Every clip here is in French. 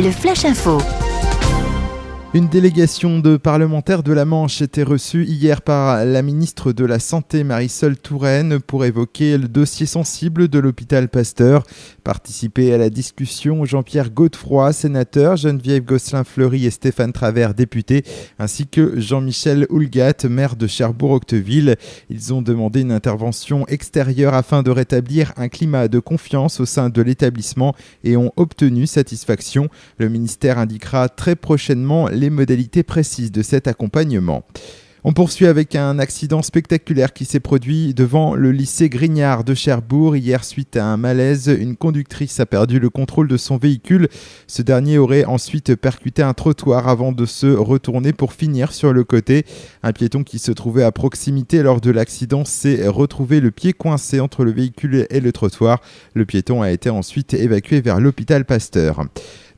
Le Flash Info. Une délégation de parlementaires de la Manche était reçue hier par la ministre de la Santé Marisol Touraine pour évoquer le dossier sensible de l'hôpital Pasteur. Participer à la discussion Jean-Pierre Godefroy, sénateur, Geneviève Gosselin-Fleury et Stéphane Travers, député, ainsi que Jean-Michel Houlgat, maire de Cherbourg-Octeville. Ils ont demandé une intervention extérieure afin de rétablir un climat de confiance au sein de l'établissement et ont obtenu satisfaction. Le ministère indiquera très prochainement les modalités précises de cet accompagnement. On poursuit avec un accident spectaculaire qui s'est produit devant le lycée Grignard de Cherbourg. Hier, suite à un malaise, une conductrice a perdu le contrôle de son véhicule. Ce dernier aurait ensuite percuté un trottoir avant de se retourner pour finir sur le côté. Un piéton qui se trouvait à proximité lors de l'accident s'est retrouvé le pied coincé entre le véhicule et le trottoir. Le piéton a été ensuite évacué vers l'hôpital Pasteur.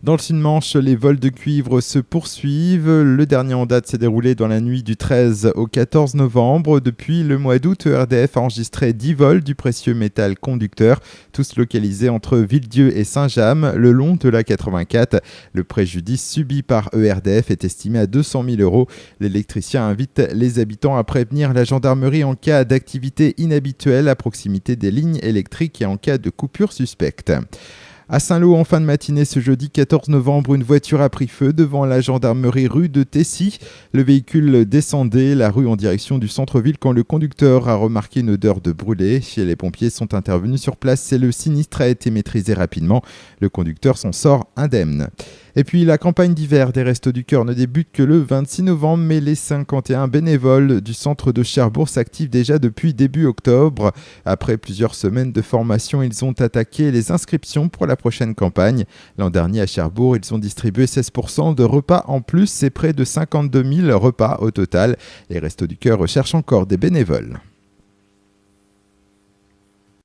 Dans le Sud-Manche, les vols de cuivre se poursuivent. Le dernier en date s'est déroulé dans la nuit du 13 au 14 novembre. Depuis le mois d'août, ERDF a enregistré 10 vols du précieux métal conducteur, tous localisés entre Villedieu et Saint-James, le long de la 84. Le préjudice subi par ERDF est estimé à 200 000 €. L'électricien invite les habitants à prévenir la gendarmerie en cas d'activité inhabituelle à proximité des lignes électriques et en cas de coupure suspecte. À Saint-Lô, en fin de matinée ce jeudi 14 novembre, une voiture a pris feu devant la gendarmerie rue de Tessy. Le véhicule descendait la rue en direction du centre-ville quand le conducteur a remarqué une odeur de brûlé. Les pompiers sont intervenus sur place et le sinistre a été maîtrisé rapidement. Le conducteur s'en sort indemne. Et puis la campagne d'hiver des Restos du Cœur ne débute que le 26 novembre, mais les 51 bénévoles du centre de Cherbourg s'activent déjà depuis début octobre. Après plusieurs semaines de formation, ils ont attaqué les inscriptions pour la prochaine campagne. L'an dernier à Cherbourg, ils ont distribué 16% de repas en plus et près de 52 000 repas au total. Les Restos du Cœur recherchent encore des bénévoles.